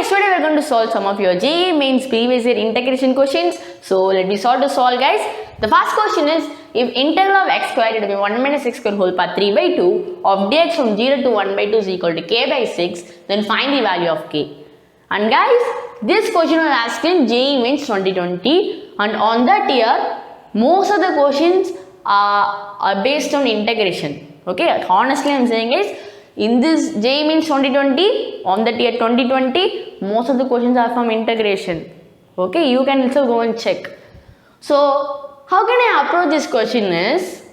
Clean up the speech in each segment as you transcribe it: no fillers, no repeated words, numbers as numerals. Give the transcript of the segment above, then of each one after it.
guys, today we are going to solve some of your JEE mains previous year integration questions. So let me solve guys. The first question is, if integral of x square to be 1 minus x square whole power 3 by 2 of dx from 0 to 1 by 2 is equal to k by 6, then find the value of k. And guys, this question was asked in JEE mains 2020, and on that year, most of the questions are based on integration. Okay, honestly I am saying guys, in this JEE mains 2020, on that year 2020, most of the questions are from integration. Okay, you can also go and check. So, how can I approach this question is,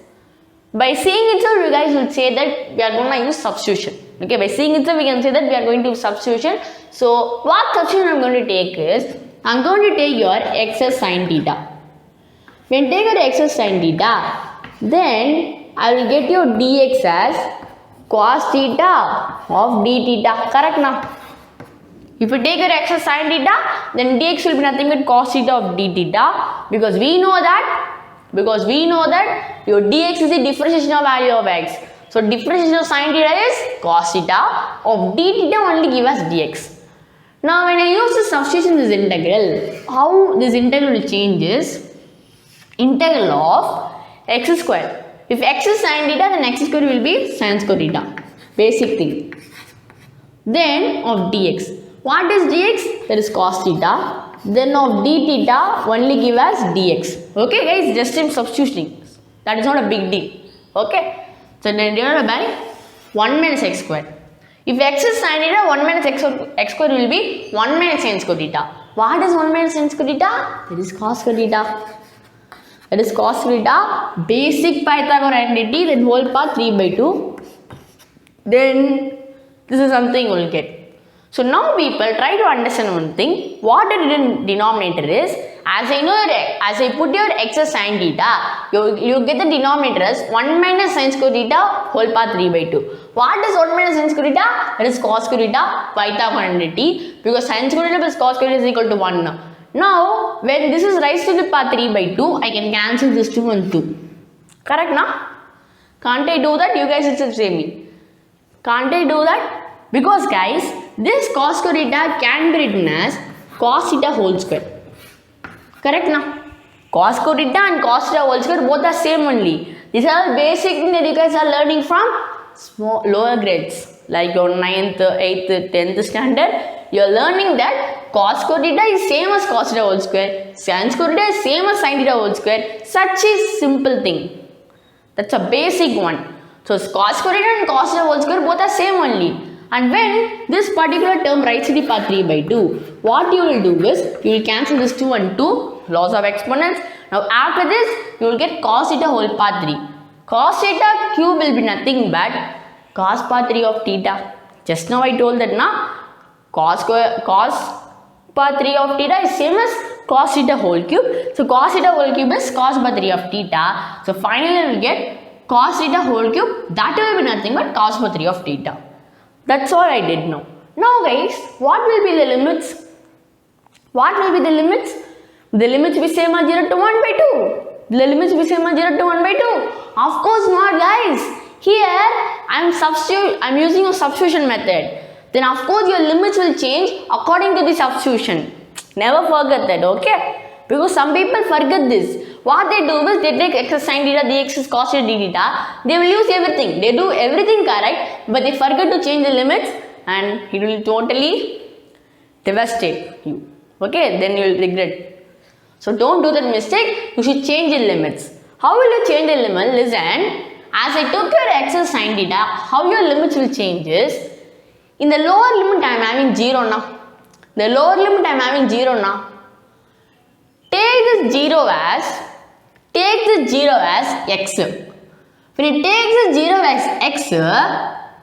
by seeing itself you guys will say that we are going to use substitution. Okay, by seeing itself we can say that we are going to use substitution. So, what substitution I am going to take is, I am going to take your x as sin theta. When take your x as sin theta, then I will get your dx as cos theta of d theta, correct now? If you take your x as sin theta, then dx will be nothing but cos theta of d theta, because we know that your dx is the differentiation of value of x. So differentiation of sin theta is cos theta of d theta only give us dx. Now when I use the substitution this integral, how this integral will change is integral of x square. If x is sin theta, then x square will be sin square theta. Basic thing. Then of dx. What is dx? That is cos theta. Then of d theta only give us dx. Okay guys, just in substituting. That is not a big deal. Okay. So then divided by 1 minus x square. If x is sin theta, 1 minus x square will be 1 minus sin square theta. What is 1 minus sin square theta? That is cos square theta. That is cos theta, basic Pythagorean identity, then whole power 3 by 2. Then this is something you will get. So now people try to understand one thing. What the denominator is, as I put your x as sin theta, you get the denominator as 1 minus sin square theta whole power 3 by 2. What is 1 minus sin square theta? That is cos square theta, Pythagorean identity, because sin square theta plus cos square theta is equal to 1. Now, when this is raised to the power 3 by 2, I can cancel this 2 and 2. Correct now? Can't I do that? You guys itself say me. Can't I do that? Because guys, this cos square theta can be written as cos theta whole square. Correct now? Cos square theta and cos theta whole square both are same only. These are basic things that you guys are learning from lower grades. Like your 9th, 8th, 10th standard. You are learning that cos square theta is same as cos theta whole square. Sin square theta is same as sin theta whole square. Such a simple thing. That's a basic one. So cos square theta and cos theta whole square both are same only. And when this particular term rises to the power 3 by 2, what you will do is, you will cancel this 2 and 2, laws of exponents. Now after this, you will get cos theta whole power 3. Cos theta cube will be nothing but cos power 3 of theta. Just now I told that now, cos power 3 of theta is same as cos theta whole cube. So cos theta whole cube is cos power 3 of theta. So finally we will get cos theta whole cube. That will be nothing but cos power 3 of theta. That's all I did now. Now guys, what will be the limits? What will be the limits? The limits will be same as 0 to 1 by 2. The limits will be same as 0 to 1 by 2. Of course not guys. Here I'm using a substitution method. Then of course your limits will change according to the substitution. Never forget that, okay? Because some people forget this. What they do is, they take x as sin theta, dx is cos theta, d theta. They will use everything. They do everything correct, but they forget to change the limits, and it will totally devastate you. Okay? Then you will regret. So don't do that mistake. You should change the limits. How will you change the limit? Listen. As I took your x as sin theta, how your limits will change is, in the lower limit I am having 0 now. The lower limit I am having 0 now. Take this 0 as x. When you take this 0 as x,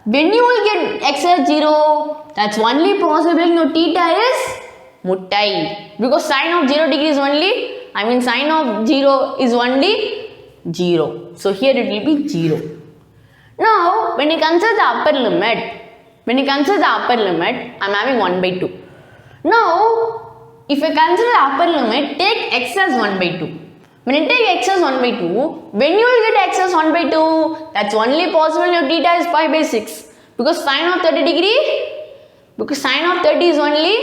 when you will get x as 0, that's only possible when your theta is muttai. Because sine of 0 degree is only, sine of 0 is only 0. So here it will be 0. Now, when you consider the upper limit, I am having 1 by 2. Now, if I consider the upper limit, take x as 1 by 2. When you take x as 1 by 2, when you will get x as 1 by 2, that's only possible when your theta is pi by 6. Because sine of 30 degree Because sine of 30 is only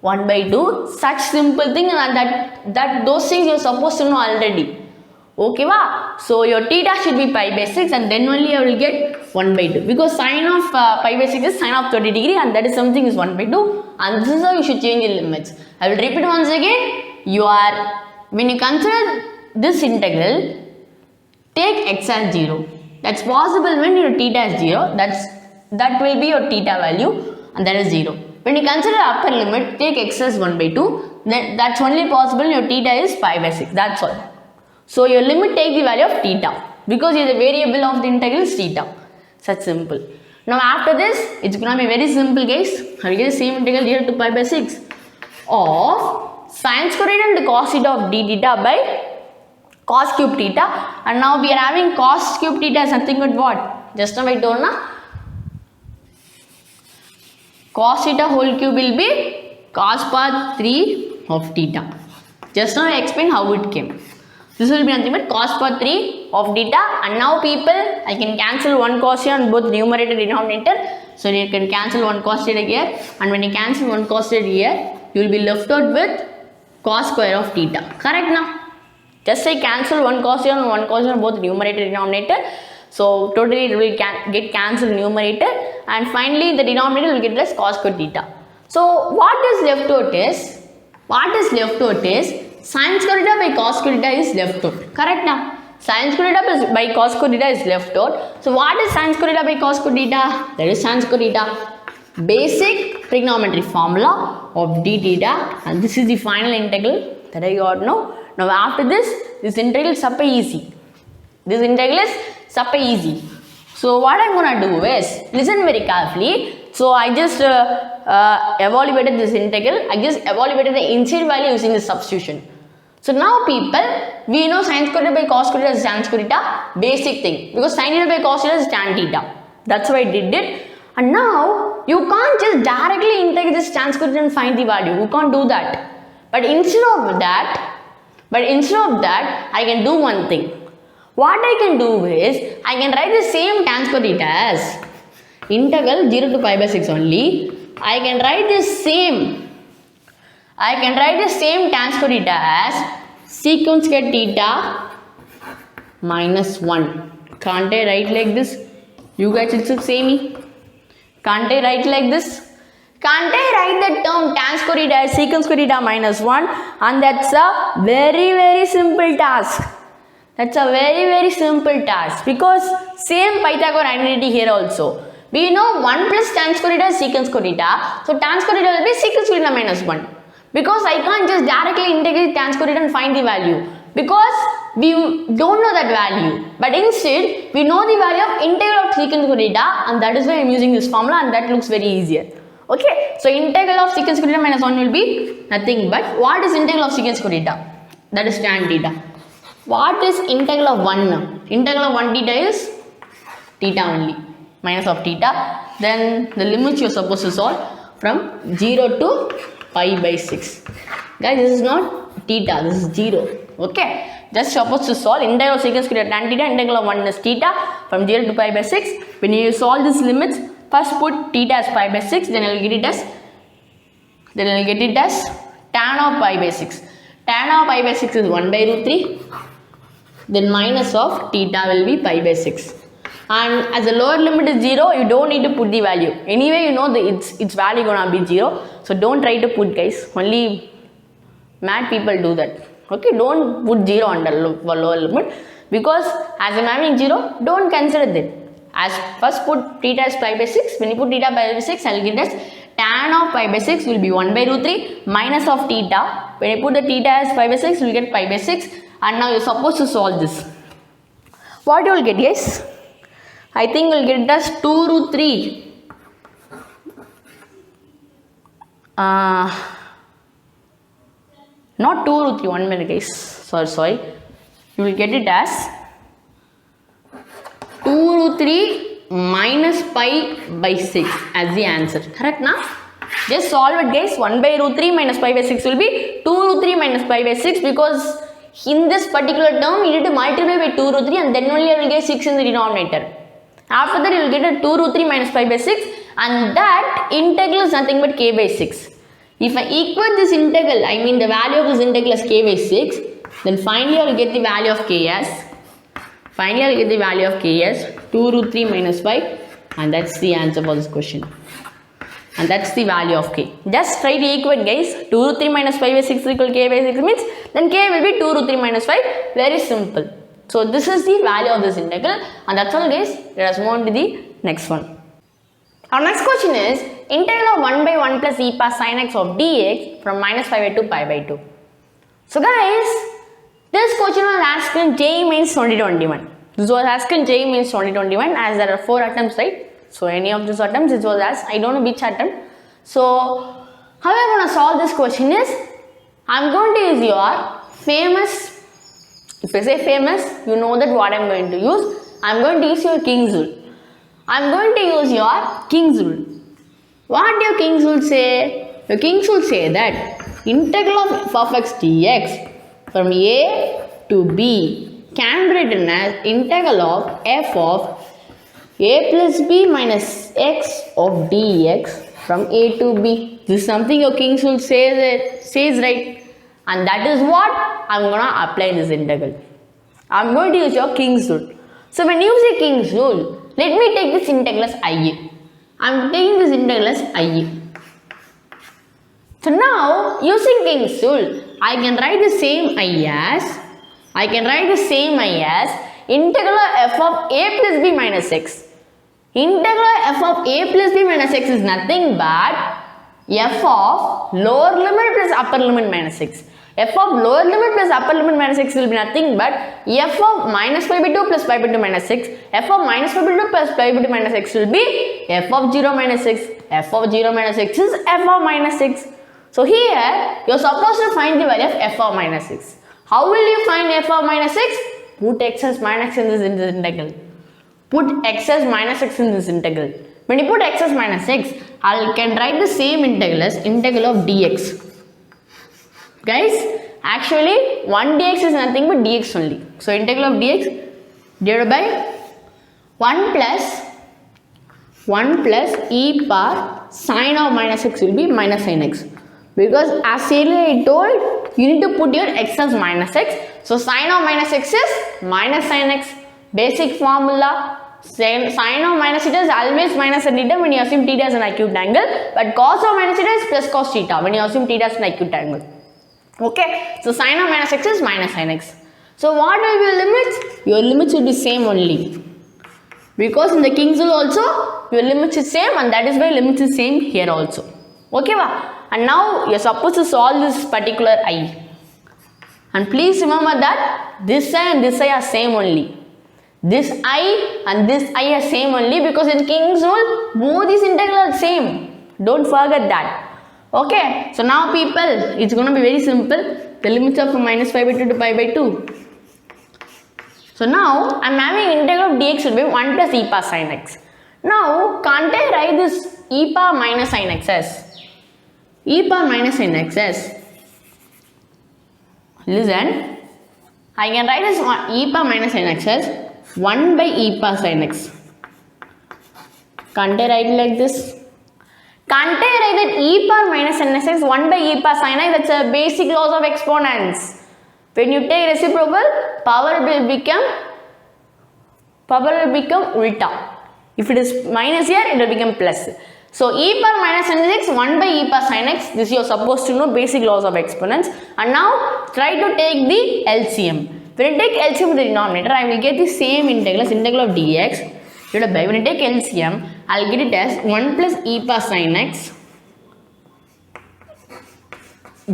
1 by 2. Such simple thing, and that those things you're supposed to know already. Okay, wow? So your theta should be pi by 6, and then only you will get 1 by 2. Because sine of pi by 6 is sine of 30 degree, and that is something is 1 by 2. And this is how you should change the limits. I will repeat once again. When you consider this integral, take x as 0. That's possible when your theta is 0. That will be your theta value, and that is 0. When you consider upper limit, take x as 1 by 2. Then that's only possible when your theta is pi by 6. That's all. So your limit take the value of theta, because the variable of the integral is theta. Such simple. Now after this, it's gonna be very simple, guys. I will get the same integral here to pi by 6 of sin square theta and cos theta of d theta by cos cube theta. And now we are having cos cube theta as nothing but what? Just now I told na, cos theta whole cube will be cos power 3 of theta. Just now I explained how it came. This will be nothing but cos power 3 of theta. And now people, I can cancel one cos here on both numerator and denominator. So you can cancel one cos theta here. And when you cancel one cos theta here, you will be left out with cos square of theta. Correct now? Just say cancel one cos here and one cos here on both numerator and denominator. So totally it will get cancelled numerator. And finally the denominator will get as cos square theta. So what is left out is, sin square theta by cos square theta is left out. Correct now? Sin square theta by cos square theta is left out. So what is sin square theta by cos square theta? That is sin square theta. Basic trigonometry formula of d theta, and this is the final integral that I got now. Now after this integral is super easy. This integral is super easy. So what I'm gonna do is, listen very carefully. So I just evaluated this integral. I just evaluated the inside value using the substitution. So now people, we know sin square theta by cos square theta is tan square theta, basic thing. Because sin theta by cos theta is tan theta. That's why I did it. And now, you can't just directly integrate this tan square theta and find the value. You can't do that. But instead of that, I can do one thing. What I can do is, I can write the same tan square theta as integral 0 to pi by 6 only. I can write the same tan square theta as secant square theta minus 1. Can't I write like this? You guys itself say me. Can't I write like this? Can't I write the term tan square theta as secant square theta minus 1? And that's a very simple task. That's a very simple task, because same Pythagorean identity here also. We know 1 plus tan square theta is secant square theta. So tan square theta will be secant square theta minus 1. Because I can't just directly integrate tan square theta and find the value, because we don't know that value. But instead, we know the value of integral of secant square theta, and that is why I am using this formula, and that looks very easier. Okay, so integral of secant square theta minus 1 will be nothing but, what is integral of secant square theta? That is tan theta. What is integral of 1? Integral of 1 theta is theta only, minus of theta. Then the limits you are supposed to solve from 0 to pi by 6. Guys, this is not theta, this is 0. Okay, just supposed to solve integral of secant square theta tan theta, integral of 1 is theta from 0 to pi by 6. When you solve these limits, first put theta as pi by 6, then you will get it as tan of pi by 6. Tan of pi by 6 is 1 by root 3. Then minus of theta will be pi by 6. And as the lower limit is 0, you don't need to put the value. Anyway, you know its value gonna be 0. So don't try to put, guys. Only mad people do that. Okay, don't put 0 under lower limit, because as I'm having 0, don't consider that. As first put theta as pi by 6. When you put theta pi by 6, I will get as tan of pi by 6 will be 1 by root 3 minus of theta. When you put the theta as pi by 6, you will get pi by 6. And now you are supposed to solve this. What you will get, guys? I think you will get it as 2 root 3. Not 2 root 3, 1 minute, guys. Sorry. You will get it as 2 root 3 minus pi by 6 as the answer. Correct now? Just solve it, guys. 1 by root 3 minus pi by 6 will be 2 root 3 minus pi by 6, because in this particular term, you need to multiply by 2 root 3 and then only you will get 6 in the denominator. After that, you will get a 2 root 3 minus pi by 6, and that integral is nothing but k by 6. If I equate this integral, I mean the value of this integral as k by 6, then finally I will get the value of k as 2 root 3 minus 5, and that's the answer for this question. And that's the value of k. Just try to equate, guys. 2 root 3 minus 5 by 6 is equal to k by 6 means then k will be 2 root 3 minus 5. Very simple. So this is the value of this integral, and that's all, guys. Let us move on to the next one. Our next question is integral of 1 by 1 plus e power sin x of dx from minus 5 by 2 pi by 2. So guys, this question was asked in JEE Mains 2021. This was asked in JEE Mains 2021 as there are 4 attempts, right? So any of these attempts it was asked. I don't know which attempt. So how we are going to solve this question is, I am going to use your famous, if I say famous, you know that what I am going to use. I am going to use your King's rule. I am going to use your King's rule. What your King's rule say? Your King's rule say that integral of f of x dx from a to b can be written as integral of f of a plus b minus x of dx from a to b. This is something your King's rule says, right? And that is what I am going to apply in this integral. I am going to use your King's rule. So when you use a King's rule, let me take this integral as IA. I am taking this integral as IA. So now, using King's rule, I can write the same I as integral of f of a plus b minus x. Integral of f of a plus b minus x is nothing but f of lower limit plus upper limit minus x. F of lower limit plus upper limit minus x will be nothing but f of minus pi by 2 plus pi by 2 minus 6. F of minus pi by 2 plus pi by 2 minus x will be f of 0 minus 6. F of 0 minus 6 is f of minus 6. So here you are supposed to find the value of f of minus 6. How will you find f of minus 6? Put x as minus x in this integral. Put x as minus x in this integral. When you put x as minus x, I can write the same integral as integral of dx. Guys, actually 1 dx is nothing but dx only. So integral of dx divided by 1 plus e power sine of minus x will be minus sin x. Because as earlier I told, you need to put your x as minus x. So sine of minus x is minus sin x. Basic formula. Sine of minus theta is always minus sin theta when you assume theta is an acute angle. But cos of minus theta is plus cos theta when you assume theta is an acute angle. Okay, so sine of minus x is minus sin x. So what will be your limits? Your limits will be same only. Because in the King's rule also, your limits is same, and that is why limits is same here also. Okay, va? And now you are supposed to solve this particular I. And please remember that this I and this I are same only. This I and this I are same only because in King's rule, both these integrals are same. Don't forget that. Okay, so now people, it's going to be very simple. The limits are from minus pi by 2 to pi by 2. So now, I am having integral of dx will be 1 plus e power sin x. Now, can't I write this e power minus sin x as? E power minus sin x as. Listen, I can write this e power minus sin x as 1 by e power sin x. Can't I write it like this? Can't I write that e power minus sin x is 1 by e power sin x? That's a basic laws of exponents. When you take reciprocal, power will become ulta. If it is minus here, it will become plus. So e power minus sin x 1 by e power sin x. This you are supposed to know, basic laws of exponents. And now try to take the LCM. When you take LCM with the denominator, I will get the same integral as integral of dx. When you take LCM, I will get it as 1 plus e power sin x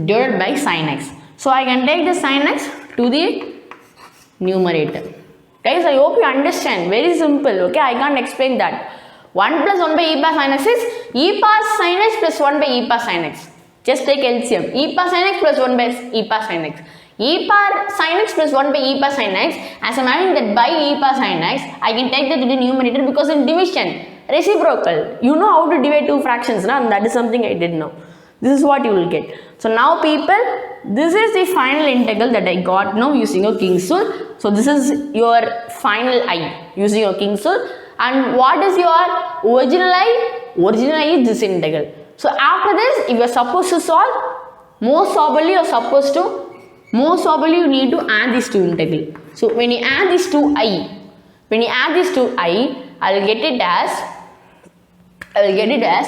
divided by sin x. So I can take the sin x to the numerator. Guys, I hope you understand. Very simple. Okay, I can't explain that. 1 plus 1 by e power sin x is e power sin x plus 1 by e power sin x. Just take LCM. E power sin x plus 1 by e power sin x. E power sin x plus 1 by e power sin x. As I'm having that by e power sin x, I can take that to the numerator because in division, reciprocal. You know how to divide two fractions, na? And that is something I didn't know. This is what you will get. So now people, this is the final integral that I got now using your King's rule. So this is your final I using your King's rule. And what is your original I? original is this integral. So after this, if you are supposed to solve, most probably you need to add these two integral. So when you add these two I, I will get it as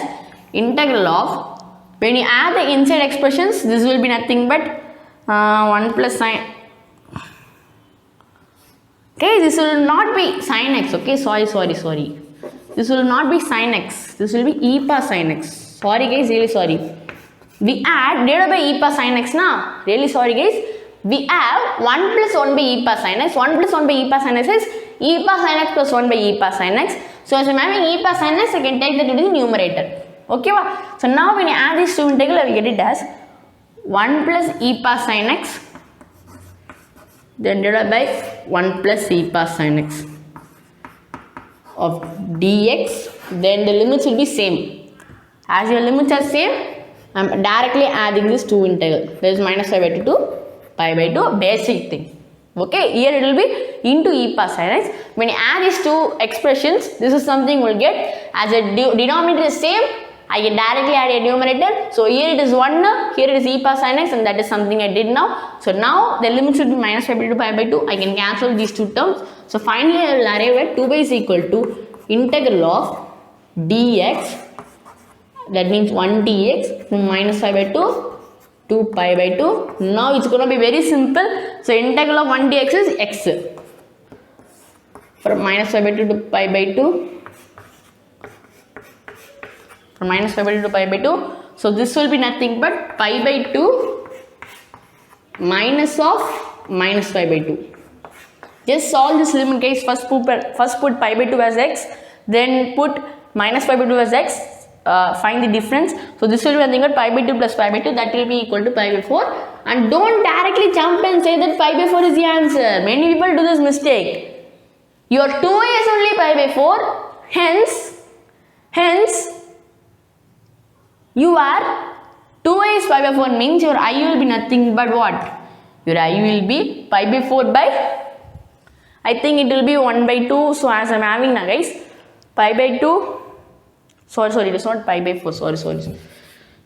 integral of, when you add the inside expressions, this will be nothing but 1 plus sine. Okay, this will not be sin x. Okay, sorry. This will not be sin x. This will be e power sin x. Sorry guys, really sorry. We add divided by e power sin x na. Really sorry guys. We have 1 plus 1 by e power sin x. 1 plus 1 by e power sin x is e power sin x plus 1 by e power sin x. So as I'm having e power sin x, I can take that to the numerator. Okay, so now when you add these two integral, I will get it as 1 plus e power sin x, then divided by 1 plus e power sin x of dx. Then the limits will be same. As your limits are same, I am directly adding these two integral. There is minus pi by 2 to pi by 2, basic thing. Okay, here it will be into e power sin x. When you add these two expressions, this is something we will get. As a denominator is same, I can directly add a numerator. So here it is 1, here it is e power sin x, and that is something I did now. So now the limits will be minus pi by 2 to pi by 2. I can cancel these two terms. So finally I will arrive at 2 pi is equal to integral of dx, that means 1 dx from minus pi by 2 to pi by 2. Now it's going to be very simple. So integral of 1 dx is x from minus pi by 2 to pi by 2. From minus pi by 2 to pi by 2. So this will be nothing but pi by 2 minus of minus pi by 2. Just solve this limit guys. First put pi by 2 as x, then put minus pi by 2 as x. Find the difference. So this will be nothing but pi by 2 plus pi by 2, that will be equal to pi by 4. And don't directly jump and say that pi by 4 is the answer. Many people do this mistake. Your 2a is only pi by 4. Hence you are 2a is pi by 4 means your I will be nothing but what? Your I will be pi by 4 by, I think it will be 1 by 2. So as I am having now guys, pi by 2, sorry, it is not pi by 4, sorry.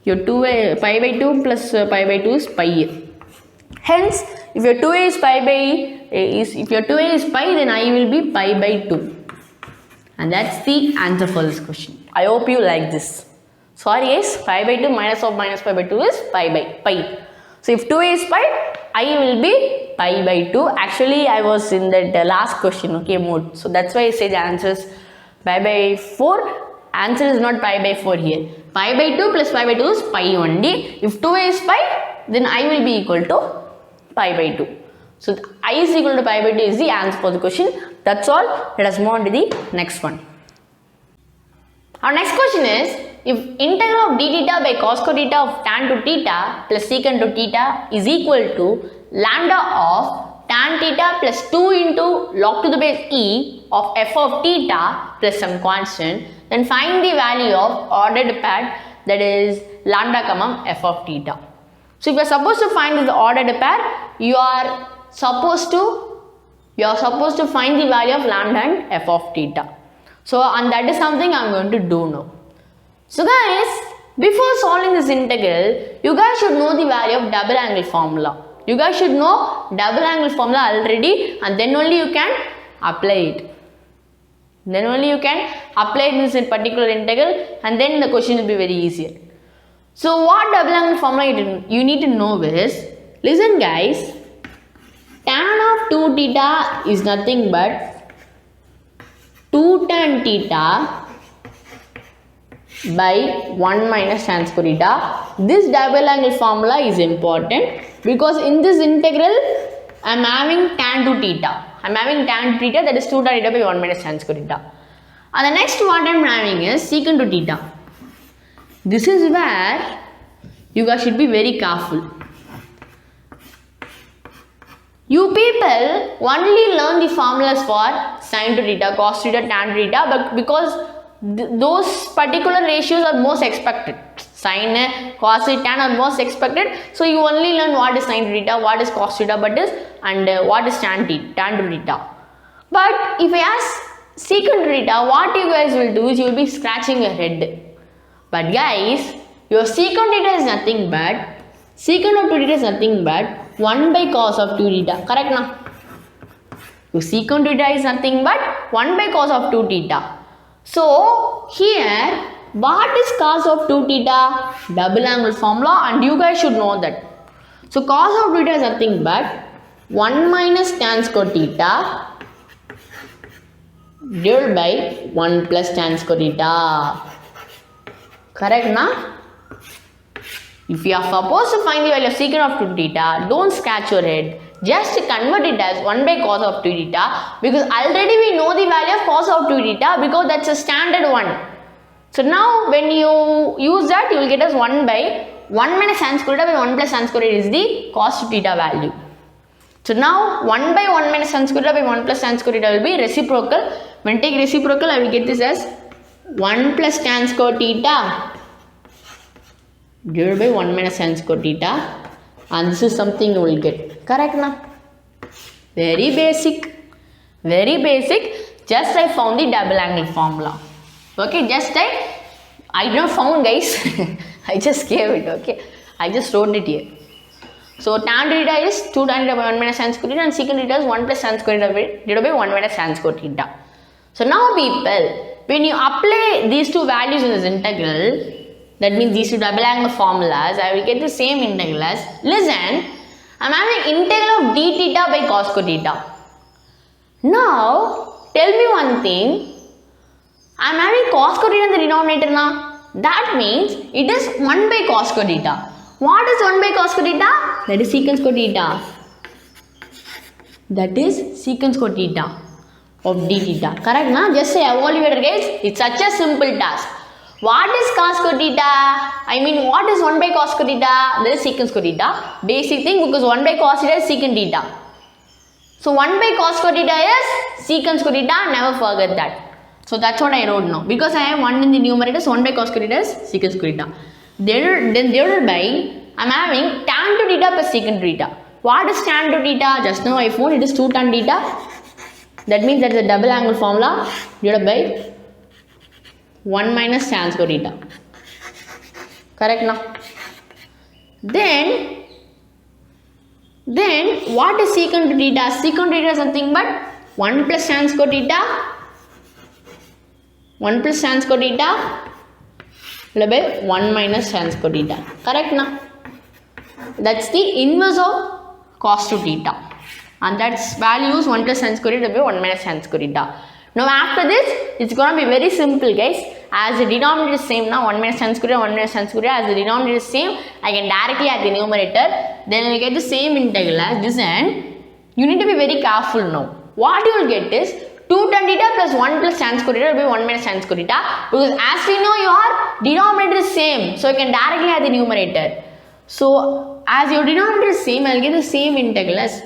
Your 2a, pi by 2 plus pi by 2 is pi. Hence, if your 2a is pi by, if your 2a is pi, then I will be pi by 2. And that's the answer for this question. I hope you like this. Sorry guys, pi by 2 minus of minus pi by 2 is pi by pi. So if 2a is pi, I will be pi by 2. Actually, I was in that last question, okay, mode. So that's why I say the answer is pi by 4. Answer is not pi by 4 here. Pi by 2 plus pi by 2 is pi only. If 2a is pi, then I will be equal to pi by 2. So I is equal to pi by 2 is the answer for the question. That's all. Let us move on to the next one. Our next question is, if integral of d theta by cos square theta of tan to theta plus secant to theta is equal to lambda of tan theta plus 2 into log to the base e of f of theta plus some constant, then find the value of ordered pair, that is lambda comma f of theta. So if you are supposed to find the ordered pair, you are supposed to find the value of lambda and f of theta. So and that is something I am going to do now. So guys, before solving this integral, you guys should know the value of double angle formula. You guys should know double angle formula already, and then only you can apply it. Then only you can apply this in particular integral, and then the question will be very easier. So what double angle formula you need to know is, listen guys, tan of 2 theta is nothing but 2 tan theta by 1 minus tan square theta. This double angle formula is important because in this integral I am having tan to theta. I am having tan to theta, that is 2 tan theta by 1 minus tan square theta. And the next what I am having is secant to theta. This is where you guys should be very careful. You people only learn the formulas for sin to theta, cos theta, tan to theta, but because those particular ratios are most expected. Sin, cos, tan are most expected. So you only learn what is sin to theta, what is cos theta, and what is tan to theta. But if I ask secant to theta, what you guys will do is you will be scratching your head. But guys, your secant theta is nothing but, secant of 2 theta is nothing but 1 by cos of 2 theta. Correct now? Your secant theta is nothing but 1 by cos of 2 theta. So, here, what is cos of 2 theta? Double angle formula, and you guys should know that. So, cos of 2 theta is nothing but 1 minus tan square theta divided by 1 plus tan square theta. Correct na? If you are supposed to find the value of secant of 2 theta, don't scratch your head. Just convert it as 1 by cos of 2 theta, because already we know the value of cos of 2 theta because that's a standard one. So now when you use that, you will get as 1 by 1 minus tan square theta by 1 plus tan square theta is the cos of theta value. So now 1 by 1 minus tan square theta by 1 plus tan square theta will be reciprocal. When I take reciprocal, I will get this as 1 plus tan square theta divided by 1 minus tan square theta, and this is something you will get. Correct na? Very basic. Very basic. Just I found the double angle formula. Okay, just I did not found, guys. I just gave it. Okay, I just wrote it here. So tan theta is 2 tan theta by 1 minus tan square theta, and secant theta is 1 plus tan square theta divided by 1 minus tan square theta. So now people, when you apply these two values in this integral, that means these two double angle formulas, I will get the same integral as, listen, I am having integral of d theta by cos square theta. Now, tell me one thing, I am having cos square theta in the denominator now. That means it is 1 by cos square theta. What is 1 by cos square theta? That is secant square theta. That is secant square theta of d theta. Correct na? Just say evaluator, guys. It's such a simple task. What is cos square theta? I mean, what is 1 by cos square theta? That is secant square theta. Basic thing, because 1 by cos theta is secant theta. So 1 by cos square theta is secant square theta. Never forget that. So that's what I wrote now. Because I have 1 in the numerator, so 1 by cos square theta is secant square theta. Then divided by, I am having tan 2 theta plus secant theta. What is tan 2 theta? Just now I found it is 2 tan theta. That means that is a double angle formula divided by 1 minus tan square theta. Correct now? Then what is secant theta? Secant theta is nothing but 1 plus tan square theta. 1 plus tan square theta divided by 1 minus tan square theta. Correct now? That's the inverse of cos 2 theta. And that's values 1 plus tan square theta by 1 minus tan square theta. Now after this, it's going to be very simple, guys. As the denominator is same now, 1 minus tan square theta, 1 minus tan square theta, as the denominator is same, I can directly add the numerator. Then we get the same integral as this, and you need to be very careful now. What you will get is 2 tan theta plus 1 plus tan square theta will be 1 minus tan square theta, because as we know your denominator is same, so you can directly add the numerator. So as your denominator is same, I will get the same integral as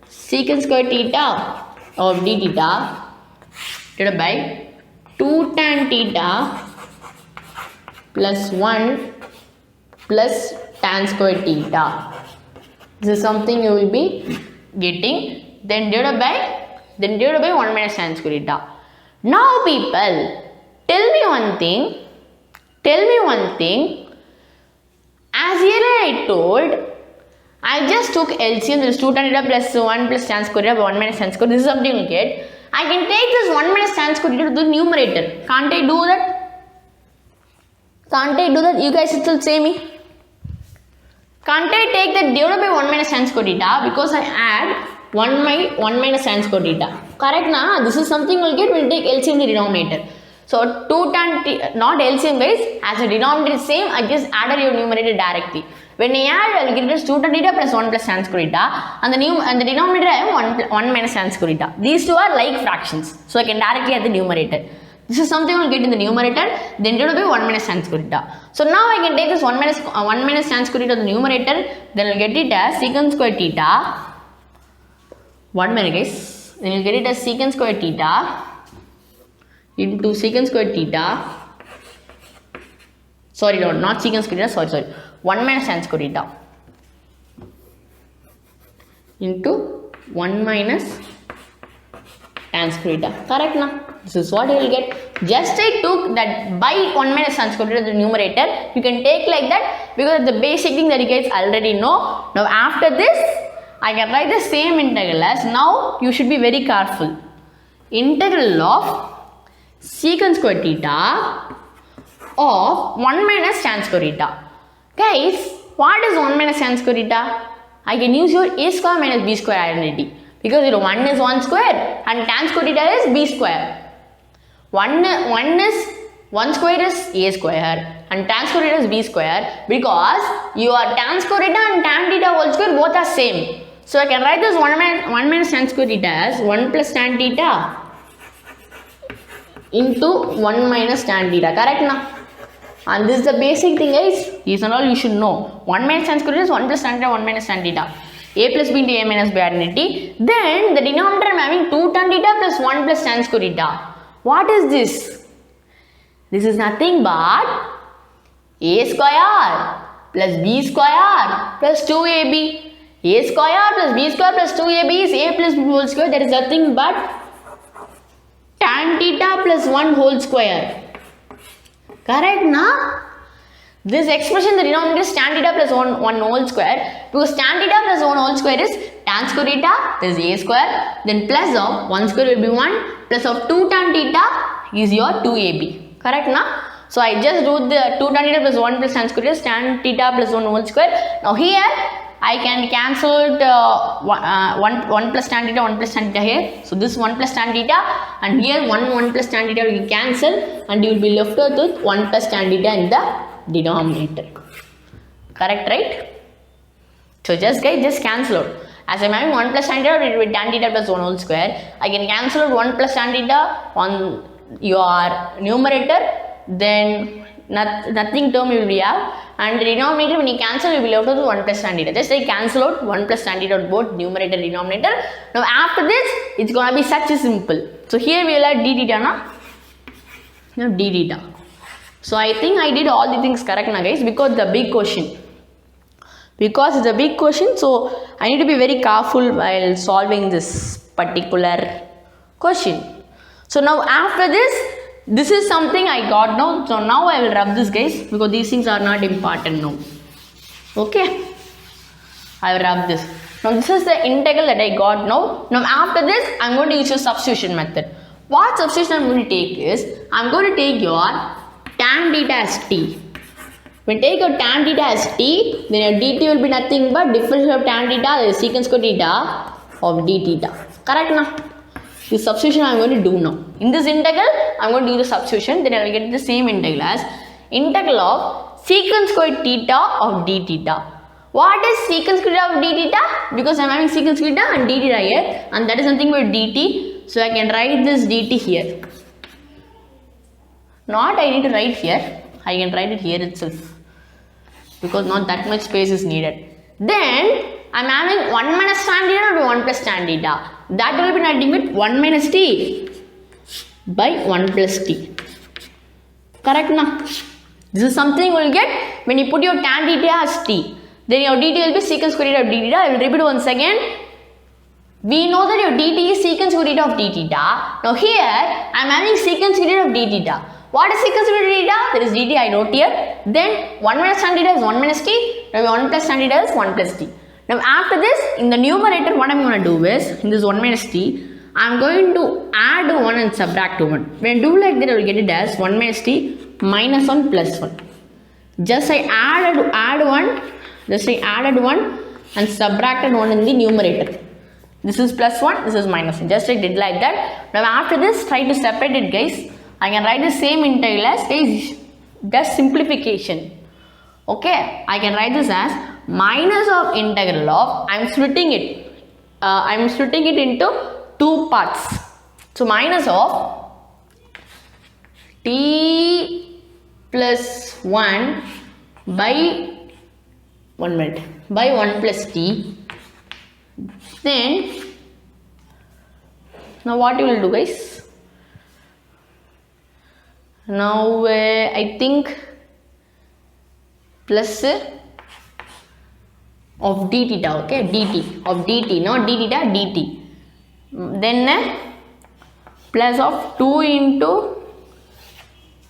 secant square theta of d theta divided by 2 tan theta plus 1 plus tan square theta. This is something you will be getting. Then divided by 1 minus tan square theta. Now people, tell me one thing. As here I told, I just took LCM, there is 2 tan theta plus 1 plus tan square theta by 1 minus tan square. This is something you get. I can take this 1 minus tan square theta to the numerator. Can't I do that? You guys still say me. Can't I take that divided by 1 minus tan square theta, because I add 1 minus tan square theta. Correct na? This is something you will get when you take LCM in the denominator. So 2 tan theta, not LCM, guys. As the denominator is same, I just added your numerator directly. When I add, I will get this 2 tan theta plus 1 plus tan square theta, and the denominator I have 1 minus tan square theta. These two are like fractions, so I can directly add the numerator. This is something we will get in the numerator, then divided by 1 minus tan square theta. So now I can take this 1 minus tan square theta to the numerator, then I will get it as secant square theta. 1 minute, guys. Then you will get it as secant square theta into secant square theta. Sorry, no, not secant square theta, sorry. 1 minus tan square theta into 1 minus tan square theta. Correct now? This is what you will get. Just I took that by 1 minus tan square theta, the numerator. You can take like that because the basic thing that you guys already know. Now after this, I can write the same integral as, now you should be very careful. Integral of secant square theta of 1 minus tan square theta. Guys, what is 1 minus tan square theta? I can use your a square minus b square identity. Because 1 is 1 square and tan square theta is b square. 1 square is a square and tan square theta is b square, because your tan square theta and tan theta whole square both are same. So I can write this 1 minus tan square theta as 1 plus tan theta into 1 minus tan theta. Correct now? And this is the basic thing, guys. These are all you should know. 1 minus tan square theta is 1 plus tan theta, 1 minus tan theta. A plus b into a minus b identity. Then the denominator I am having 2 tan theta plus 1 plus tan square theta. What is this? This is nothing but a square plus b square plus 2ab. A square plus b square plus 2ab is a plus b whole square. That is nothing but tan theta plus 1 whole square. Correct now? This expression, the denominator is tan theta plus 1 whole square, because tan theta plus 1 whole square is tan square theta, that is a square, then plus of 1 square will be 1, plus of 2 tan theta is your 2ab. Correct now? So I just do the 2 tan theta plus 1 plus tan square is tan theta plus 1 whole square. Now here I can cancel the 1 plus tan theta, 1 plus tan theta here. So this 1 plus tan theta and here 1 plus tan theta will cancel, and you will be left with 1 plus tan theta in the denominator. Correct, right? So just guys, just cancel out. As I am having 1 plus tan theta, it will be tan theta plus 1 whole square. I can cancel out 1 plus tan theta on your numerator, then nothing term you will have, and the denominator when you cancel you will be left with 1 plus tan theta. Just like cancel out 1 plus tan theta both numerator and denominator. Now after this, it's gonna be such a simple. So here we will have d theta now. Now d theta. So I think I did all the things correct now, guys, because the big question. Because it's a big question, so I need to be very careful while solving this particular question. So now after this is something I got now. So now I will rub this, guys, because these things are not important now. Okay, I will rub this. Now this is the integral that I got now. Now after this, I'm going to use your substitution method. What substitution I'm going to take is, I'm going to take your tan theta as t. When you take your tan theta as t, then your dt will be nothing but differential of tan theta, that is secant square theta of d theta. Correct now? This substitution I am going to do now. In this integral, I am going to do the substitution, then I will get the same integral as integral of secant square theta of d theta. What is secant square theta of d theta? Because I am having secant square theta and d theta here, and that is nothing but dt. So I can write this dt here. Not I need to write here, I can write it here itself, because not that much space is needed. Then I am having 1 minus tan theta or 1 plus tan theta. That will be nothing but 1 minus t by 1 plus t. Correct now? This is something you will get when you put your tan theta as t. Then your dt will be secant square theta of d theta. I will repeat once again. We know that your dt is secant square theta of d theta. Now here I am having secant square theta of d theta. What is secant square theta? That is dt I wrote here. Then 1 minus tan theta is 1 minus t. Now 1 plus tan theta is 1 plus t. Now after this, in the numerator, what I am going to do is, in this 1 minus t, I am going to add 1 and subtract 1. When I do like that, I will get it as 1 minus t minus 1 plus 1. Just I added 1 and subtracted 1 in the numerator. This is plus 1, this is minus 1. Just I did like that. Now after this, try to separate it, guys. I can write the same integral as, guys, just simplification. Okay, I can write this as minus of integral of, I am splitting it into two parts. So minus of t plus 1 by 1 plus t. Then now what you will do, guys? Now I think plus of d theta, okay, dt of dt, not d theta, dt. Then plus of 2 into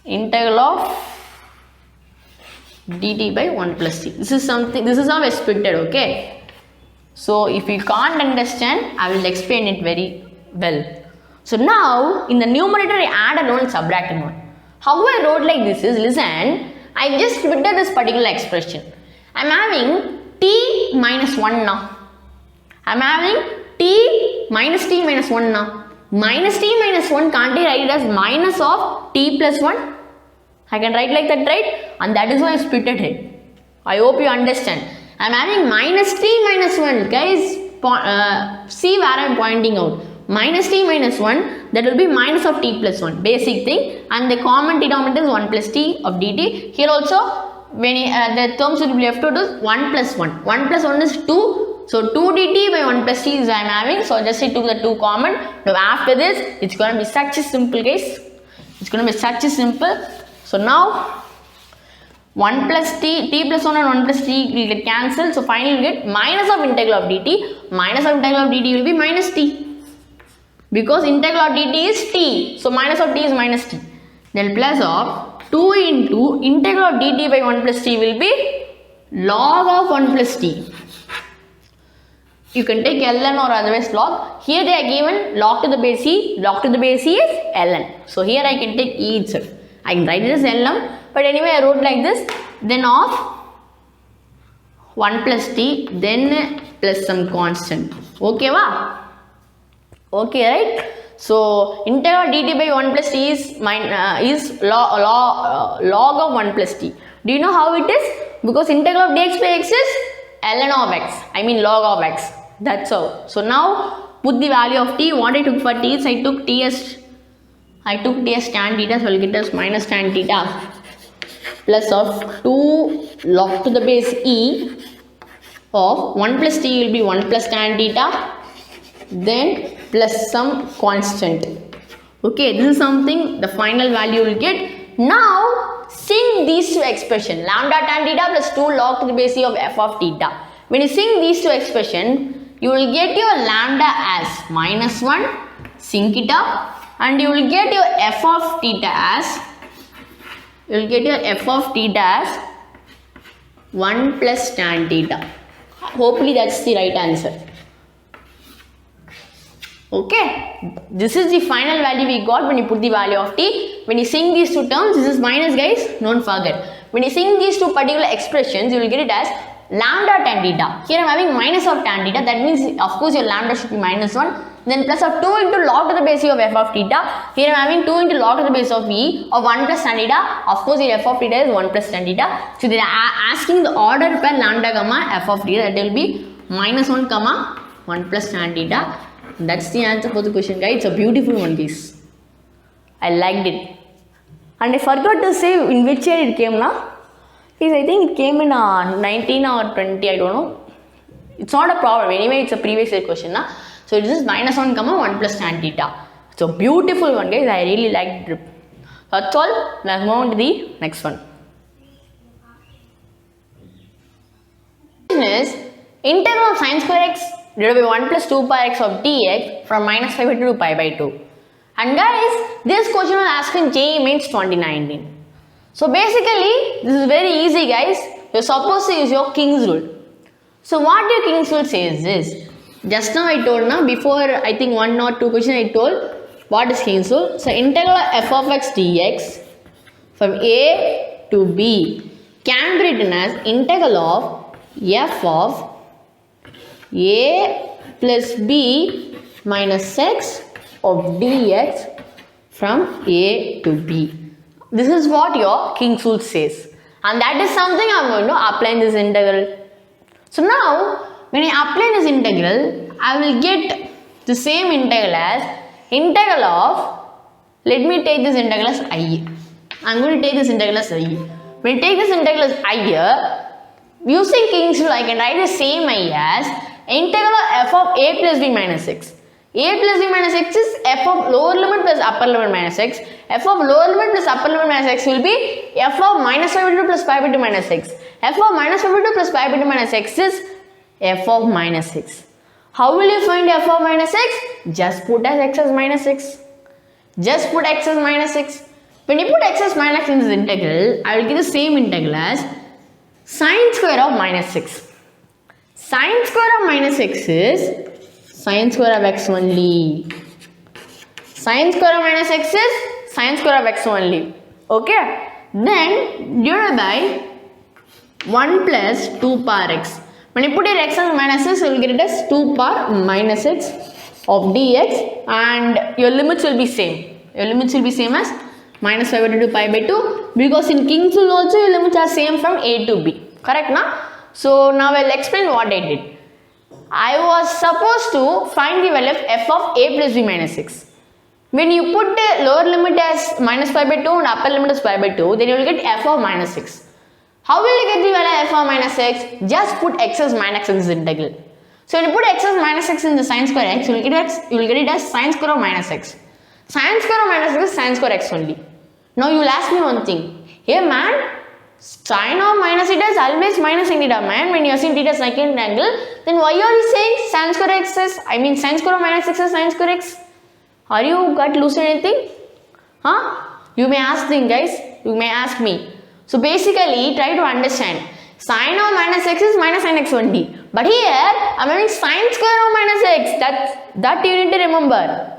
integral of dt by 1 plus t. This is something, this is how expected, okay? So if you can't understand, I will explain it very well. So now in the numerator I add a 1, subtract a 1. How I wrote like this is, listen, I just put this particular expression. I am having t minus 1 now. I am having t minus 1 now. Minus t minus 1 can't I write it as minus of t plus 1? I can write like that, right? And that is why I split it. I hope you understand. I am having minus t minus 1, guys. See where I am pointing out. Minus t minus 1, that will be minus of t plus 1, basic thing. And the common denominator is 1 plus t of dt. Here also, when the terms will be left out is 1 plus 1. 1 plus 1 is 2. So 2 dt by 1 plus t is I am having. So just I took the 2 common. Now after this, it's going to be such a simple, guys. It's going to be such a simple. So now 1 plus t plus 1 and 1 plus t will get cancelled. So finally we get minus of integral of dt. Minus of integral of dt will be minus t. Because integral of dt is t. So minus of t is minus t. Then plus of 2 into integral of dt by 1 plus t will be log of 1 plus t. You can take ln or otherwise log. Here they are given log to the base e. Log to the base e is ln. So here I can take e itself. I can write it as ln. But anyway I wrote like this. Then of 1 plus t. Then plus some constant. Okay va? Okay, right? So integral dt by 1 plus t is log of 1 plus t. Do you know how it is? Because integral of dx by x is ln of x. I mean log of x. That's how. So now put the value of t. What I took for t is I took t as tan theta. So I will get as minus tan theta plus of 2 log to the base e of 1 plus t will be 1 plus tan theta. Then plus some constant. Okay, this is something the final value will get. Now sing these two expressions, lambda tan theta plus 2 log to the base e of f of theta. When you sing these two expressions, you will get your lambda as minus 1, sync it up, and you will get your f of theta as 1 plus tan theta. Hopefully that's the right answer. Okay, this is the final value we got when you put the value of t. When you sing these two terms, this is minus, guys, don't forget. When you sing these two particular expressions, you will get it as lambda tan theta. Here I am having minus of tan theta, that means of course your lambda should be minus 1. Then plus of 2 into log to the base e of f of theta. Here I am having 2 into log to the base of e of 1 plus tan theta. Of course your f of theta is 1 plus tan theta. So they are asking the order per lambda comma f of theta, that will be minus 1 comma 1 plus tan theta. That's the answer for the question, guys. It's a beautiful one, guys. I liked it. And I forgot to say in which year it came now. Guys, I think it came in 19 or 20, I don't know. It's not a problem. Anyway, it's a previous year question. Na? So this is minus 1 comma 1 plus tan theta. It's a beautiful one, guys. I really liked it. That's all. Let's move on to the next one. Is integral of sin square x divided by 1 plus 2 pi x of dx from minus 5 to pi by 2. And guys, this question was asked in JEE Mains 2019. So basically, this is very easy, guys. You're supposed to use your King's rule. So what your King's rule says is, just now I told now, before I think 1 or 2 questions I told, what is King's rule? So integral of f of x dx from a to b can be written as integral of f of a plus b minus x of dx from a to b. This is what your King's rule says, and that is something I am going to apply in this integral. So now when I apply this integral, I will get the same integral as integral of, let me take this integral as I. I am going to take this integral as I. When I take this integral as I here, using King's rule I can write the same I as integral of f of a plus b minus x. A plus b minus x is f of lower limit plus upper limit minus x. F of lower limit plus upper limit minus x will be f of minus 5 by 2 plus pi by 2 minus x. F of minus 5 by 2 plus pi by 2 minus x is f of minus x. How will you find f of minus x? Just put as x as minus x. Just put x as minus 6. When you put x as minus 6 in this integral, I will get the same integral as sine square of minus 6. Sine square of minus 6 is sine square of x only. Sine square of minus x is sine square of x only. Okay. Then divided by 1 plus 2 power x. When you put your x as minus 6, you will get it as 2 power minus x of dx, and your limits will be same. Your limits will be same as minus pi by 2 to pi by 2, because in King's rule also your limits are same from a to b. Correct na? So now I will explain what I did. I was supposed to find the value of f of a plus b minus 6. When you put the lower limit as minus pi by 2 and upper limit as pi by 2, then you will get f of minus 6. How will you get the value of f of minus 6? Just put x as minus x in this integral. So when you put x as minus x in the sine square x, you will get it as sine square of minus x. Sine square of minus x is sine square x only. Now you will ask me one thing. Hey man, sine of minus theta is always minus sin theta, man. When you are seeing theta second angle, then why are you saying sine square x is, sine square of minus x is sine square x? Are you got loose anything? Huh? You may ask them, guys. You may ask me. So basically, try to understand. Sine of minus x is minus sin x only. But here, I am having sine square of minus x. That you need to remember.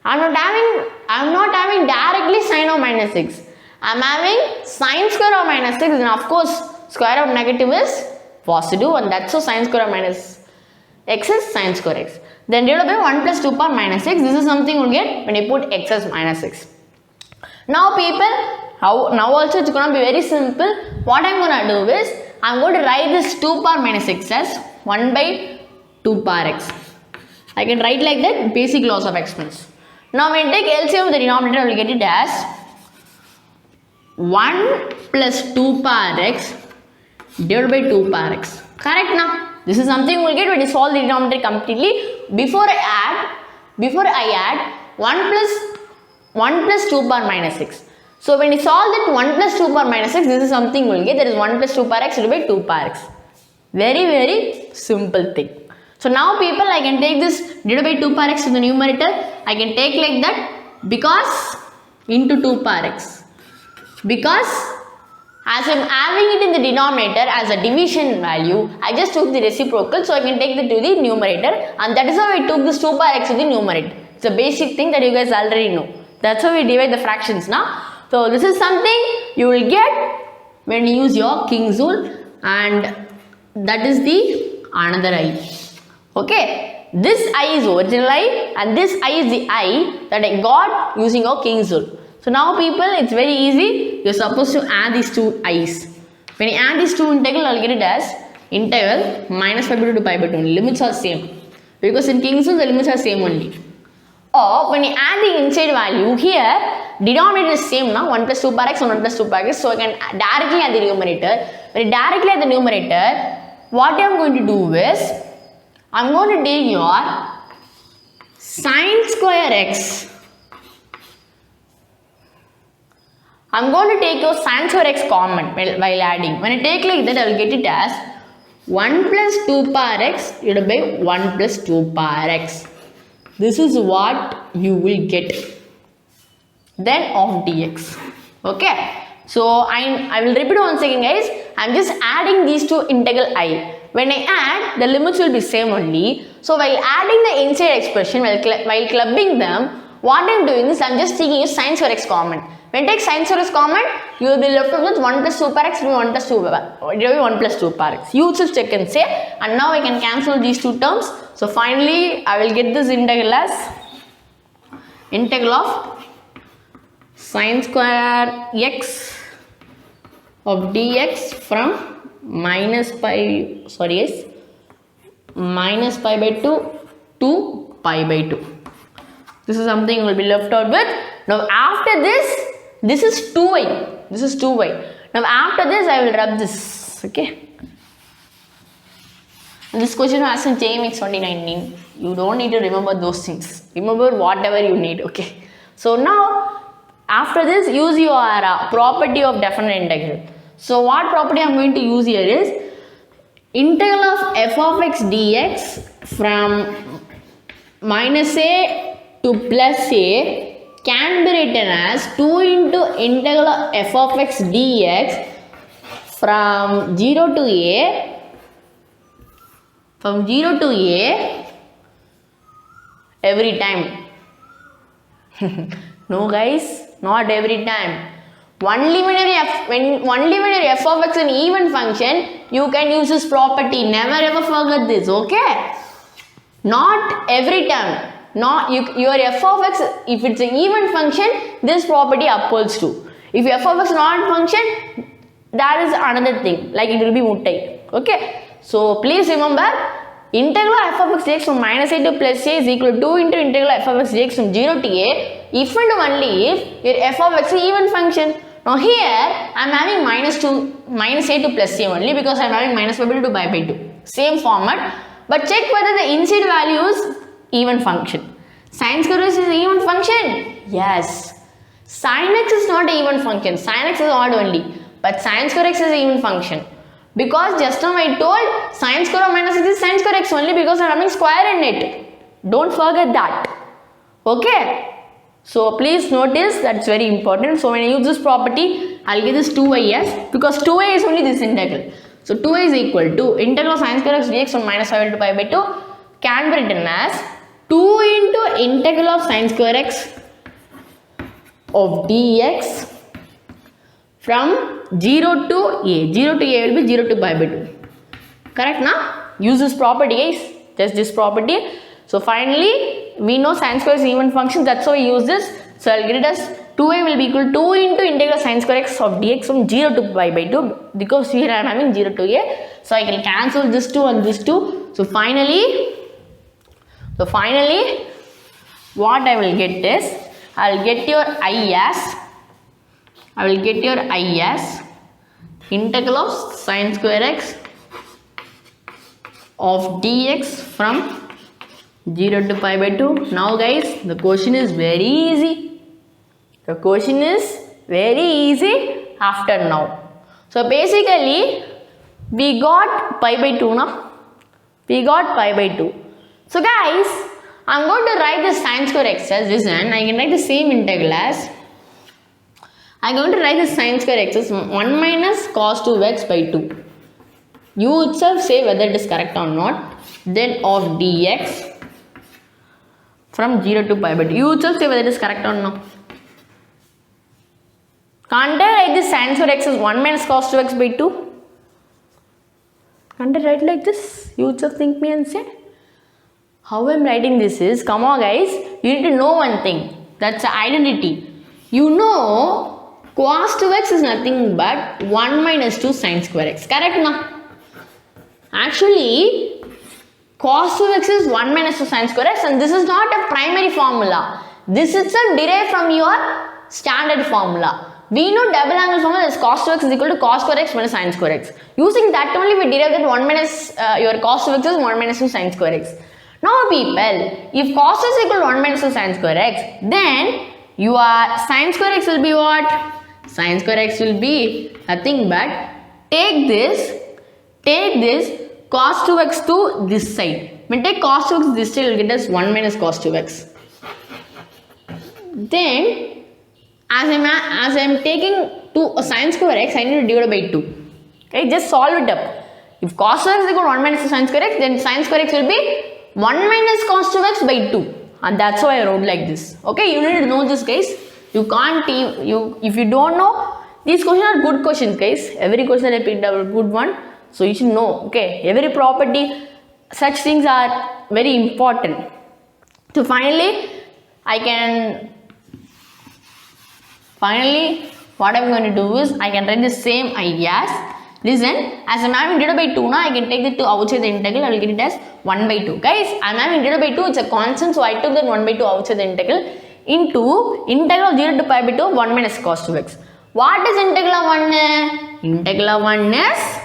I am not having directly sine of minus x. I am having sine square of minus x, and of course, square of negative is positive, and that's so sine square of minus x is sine square x. Then divided by 1 plus 2 power minus x. This is something you will get when you put x as minus x. Now people, now also it's going to be very simple. What I am going to do is, I am going to write this 2 power minus x as 1 by 2 power x. I can write like that, basic laws of exponents. Now when you take LCM of the denominator, I will get it as 1 plus 2 power x divided by 2 power x. Correct now? This is something we will get when you solve the denominator completely. Before I add 1 plus 2 power minus x. So when you solve that 1 plus 2 power minus x, this is something we will get, that is 1 plus 2 power x divided by 2 power x. Very, very simple thing. So now people, I can take this divided by 2 power x to the numerator. I can take like that, because into 2 power x. Because as I am having it in the denominator as a division value, I just took the reciprocal, so I can take it to the numerator, and that is how I took this 2 power x to the numerator. It's a basic thing that you guys already know. That's how we divide the fractions now. So this is something you will get when you use your King's rule, and that is the another I. Okay, this I is original I, and this I is the I that I got using your King's rule. So now people, it's very easy. You're supposed to add these two i's. When you add these two integral, I'll get it as integral minus pi by 2 to pi by 2. Limits are same, because in King's rule the limits are same only. Or when you add the inside value here, denominator is same now, 1 plus 2 power x, 1 plus 2 power x. So I can directly add the numerator. When you directly add the numerator, what I am going to do is, I am going to take your sine square x. I am going to take your sine square x common while adding. When I take like that, I will get it as 1 plus 2 power x divided by 1 plus 2 power x. This is what you will get. Then of dx. Okay. So I will repeat once again, guys. I am just adding these two integral I. When I add, the limits will be same only. So while adding the inside expression, while clubbing them, what I am doing is I am just taking sine square x common. When you take sine square x common, you will be left with 1 plus 2 power x and 1 plus 2 power x. You just check and say, and now I can cancel these two terms. So finally, I will get this integral as integral of sine square x of dx from minus pi by 2 to pi by 2. This is something you will be left out with. Now after this is 2y. This is 2y. Now after this, I will rub this. Okay. This question was asked in JEE 2019. You don't need to remember those things. Remember whatever you need. Okay. So now after this, use your property of definite integral. So what property I am going to use here is integral of f of x dx from minus a to plus a can be written as 2 into integral of f of x dx from 0 to a, every time. No guys, not every time. Only when your f of x is an even function, you can use this property. Never ever forget this, okay? Not every time. Your f of x, if it's an even function, this property upholds to. If your f of x is not a function, that is another thing. Like it will be muttai. Okay? So please remember, integral f of x dx from minus a to plus a is equal to 2 into integral f of x dx from 0 to a, if and only if your f of x is an even function. Now here, I am having minus a to plus a only because I am having minus pi by 2 to pi by 2. Same format. But check whether the inside value is even function. Sin square x is an even function? Yes. Sin x is not an even function. Sin x is odd only. But sin square x is an even function. Because just now I told sin square of minus x is sin square x only because I am having square in it. Don't forget that. Okay. So please notice, that's very important. So when I use this property, I will get this 2y because 2y is only this integral. So 2y is equal to integral of sin square x dx from minus pi to pi by 2 can be written as 2 into integral of sin square x of dx from 0 to a. 0 to a will be 0 to pi by 2. Correct now? Use this property guys. Just this property. So finally, we know sin square is even function. That's why we use this. So I'll get it as 2a will be equal to 2 into integral sin square x of dx from 0 to pi by 2 because here I am having 0 to a. So I can cancel this 2 and this 2. So finally, what I will get is, I will get your I as integral of sin square x of dx from 0 to pi by 2. Now guys, the question is very easy. The question is very easy after now. So basically, we got pi by 2 now. We got pi by 2. So guys, I am going to write the sin square x as this, and I can write the same integral as, I am going to write the sin square x as 1 minus cos 2x by 2. You itself say whether it is correct or not. Then of dx from 0 to pi by 2. You itself say whether it is correct or not. Can't I write this sin square x as 1 minus cos 2x by 2? Can't I write like this? You itself think me and say. How I am writing this is, come on guys, you need to know one thing. That's the identity. You know, cos 2x is nothing but 1 minus 2 sin square x. Correct now? Actually, cos 2x is 1 minus 2 sin square x, and this is not a primary formula. This itself derived from your standard formula. We know double angle formula is cos 2x is equal to cos square x minus sin square x. Using that only we derive that 1 minus your cos 2x is 1 minus 2 sin square x. Now people, if cos is equal to 1 minus 2 sin square x, then your sin square x will be what? Sin square x will be nothing but take this cos 2x to this side. When take cos 2x this side, you will get us 1 minus cos 2x. Then, as I am taking to a sin square x, I need to divide by 2. Okay, just solve it up. If cos 2x is equal to 1 minus sin square x, then sin square x will be 1 minus cos 2x by 2. And that's why I wrote like this. Okay, you need to know this guys. You can't, if you don't know, these questions are good questions guys. Every question that I picked up a good one. So you should know, okay, every property, such things are very important. So finally, what I'm going to do is, I can write the same ideas. Listen, as I'm having divided by 2 now, I can take it to outside the integral, I will get it as 1 by 2. Guys, I'm having divided by 2, it's a constant, so I took that 1 by 2 outside the integral into integral of 0 to pi by 2 of 1 minus cos 2x. What is integral of 1? Integral of 1 is,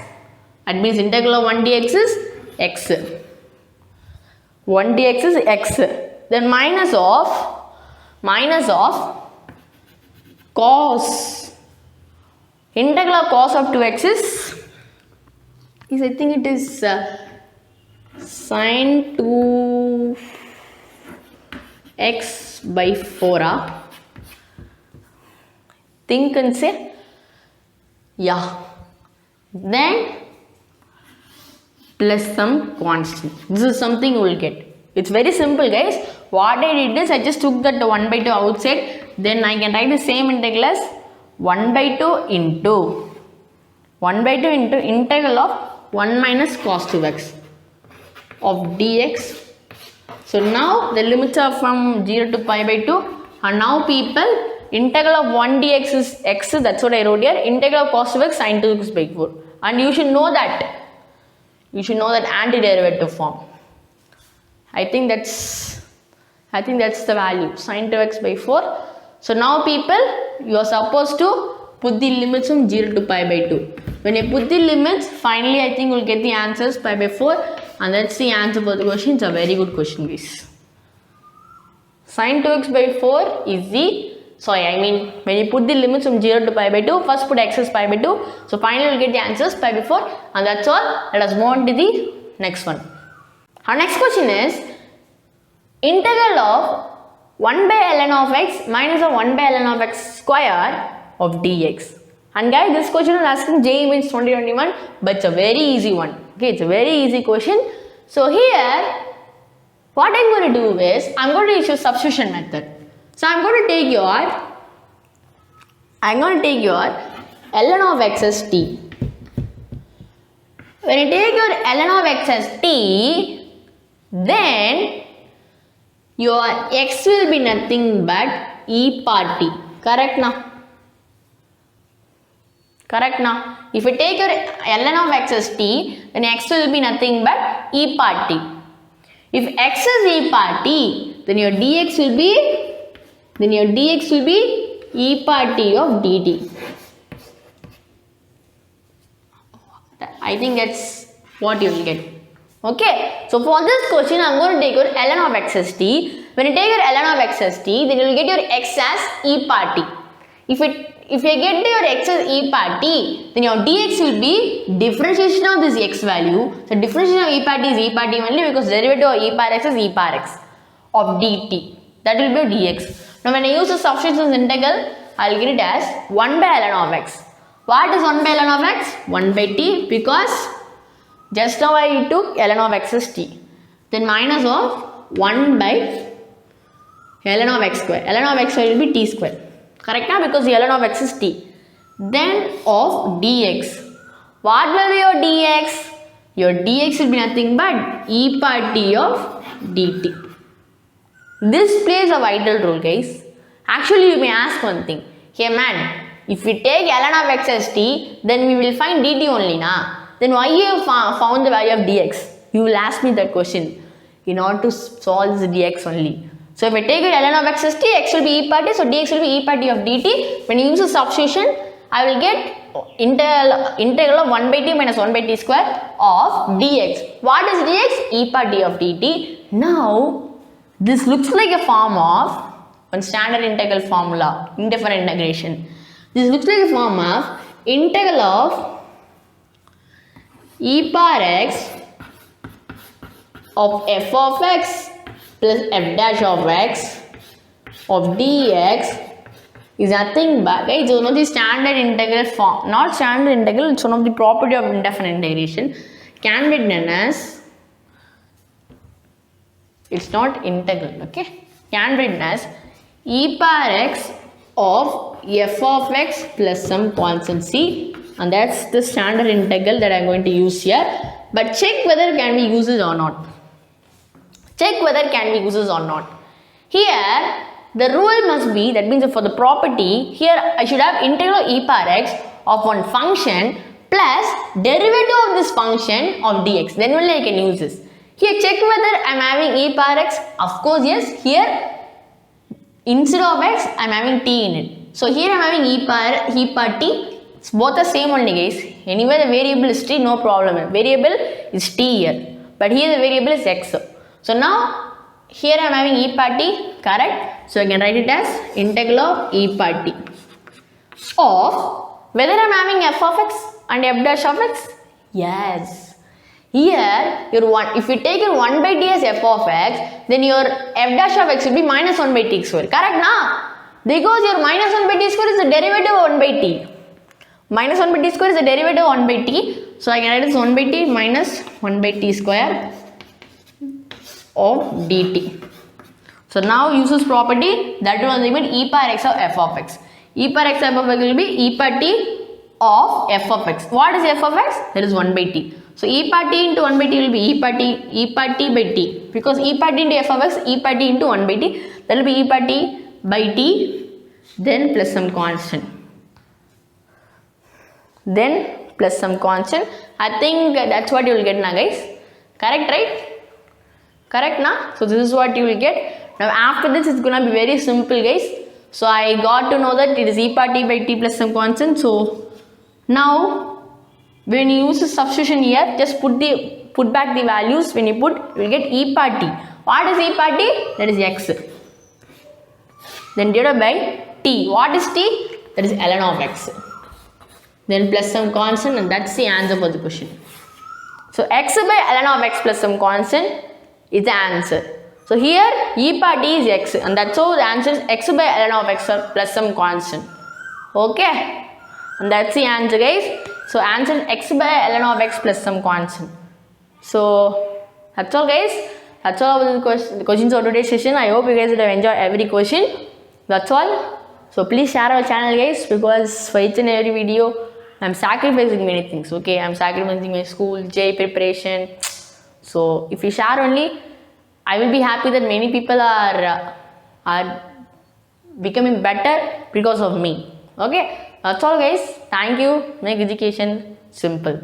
that means integral of 1 dx is x. 1 dx is x. Then minus of cos. Integral of cos of 2x is I think it is sin 2x by 4. Think and say. Yeah. Then plus some constant. This is something you will get. It's very simple, guys. What I did is I just took that 1 by 2 outside. Then I can write the same integral as 1 by 2 into 1 by 2 into integral of 1 minus cos 2x of dx. So now the limits are from 0 to pi by 2. And now people, integral of 1 dx is x. That's what I wrote here. Integral of cos 2x sin 2x by 4. And you should know that. You should know that antiderivative form. I think that's the value, sin 2x by 4. So now people, you are supposed to put the limits from 0 to pi by 2. When you put the limits, finally I think you will get the answers pi by 4. And that's the answer for the question. It's a very good question, guys. Sin 2x by 4 is when you put the limits from 0 to pi by 2, first put x as pi by 2. So finally you will get the answers pi by 4. And that's all. Let us move on to the next one. Our next question is integral of 1 by ln of x minus of 1 by ln of x square of dx. And guys, this question is asking JEE Mains 2021, but it's a very easy one. Okay, it's a very easy question. So here, what I'm going to do is, I'm going to use substitution method. So I'm going to take your ln of x as t. When you take your ln of x as t, then your x will be nothing but e power t. Correct now? Correct now? If you take your ln of x as t, then x will be nothing but e power t. If x is e power t, then your dx will be e power t of dt. I think that's what you will get. Okay, so for this question, I'm going to take your ln of x as t. When you take your ln of x as t, then you will get your x as e power t. If you get your x as e power t, then your dx will be differentiation of this x value. So differentiation of e power t is e power t only because derivative of e power x is e power x of dt. That will be your dx. Now when I use the substitution integral, I will get it as 1 by ln of x. What is 1 by ln of x? 1 by t, because just now I took ln of x as t. Then minus of 1 by ln of x square. ln of x square will be t square. Correct now? Because the ln of x is t. Then of dx. What will be your dx? Your dx will be nothing but e power t of dt. This plays a vital role, guys. Actually, you may ask one thing. Hey man, if we take ln of x as t, then we will find dt only, na? Then why you have found the value of dx? You will ask me that question in order to solve this dx only. So if I take it ln of x as t, x will be e power t, so dx will be e power t of dt. When you use a substitution, I will get integral of 1 by t minus 1 by t square of dx. What is dx? E power t of dt. Now, this looks like a form of one standard integral formula, indefinite integration. This looks like a form of integral of e power x of f of x plus f dash of x of dx is nothing but, guys, it's one of the standard integral form. Not standard integral, it's one of the property of indefinite integration. Can be done as, it's not integral, okay? Can be done as e power x of f of x plus some constant c, and that's the standard integral that I'm going to use here. But check whether can we use it or not. Check whether can we use this or not. Here, the rule must be, that means for the property, here I should have integral e power x of one function plus derivative of this function of dx. Then only I can use this. Here, check whether I am having e power x. Of course, yes. Here, instead of x, I am having t in it. So here I am having e power t. It's both the same only, guys. Anyway, the variable is t, no problem. Variable is t here. But here the variable is x. So now, here I am having e power t, correct? So I can write it as integral of e power t of whether I am having f of x and f dash of x. Yes. Here, if you take your 1 by t as f of x, then your f dash of x will be minus 1 by t square. Correct now? Because your minus 1 by t square is the derivative of 1 by t. Minus 1 by t square is the derivative of 1 by t. So I can write as 1 by t minus 1 by t square of dt. So now use this property, that will limit e power x of f of x. E power x of f of x will be e power t of f of x. What is f of x? That is 1 by t. So e power t into 1 by t will be e power t by t. Because e power t into f of x, e power t into 1 by t, that will be e power t by t, then plus some constant. Then plus some constant. I think that's what you will get now, guys. Correct, right? Correct now? So this is what you will get. Now after this it's gonna be very simple, guys. So I got to know that it is e power t by t plus some constant. So now when you use the substitution here, just put back the values. When you put, you will get e power t. What is e power t? That is x. Then divided by t. What is t? That is ln of x. Then plus some constant, and that's the answer for the question. So x by ln of x plus some constant is the answer. So here e power t is x, and that's how the answer is x by ln of x plus some constant. Okay, and that's the answer, guys. So answer is x by ln of x plus some constant. So that's all, guys. That's all about the questions of today's session. I hope you guys would have enjoyed every question. That's all. So please share our channel, guys, because for each and every video I'm sacrificing many things. Okay, I'm sacrificing my school, JEE preparation. So if you share only, I will be happy that many people are becoming better because of me. Okay, that's all, guys. Thank you. Make education simple.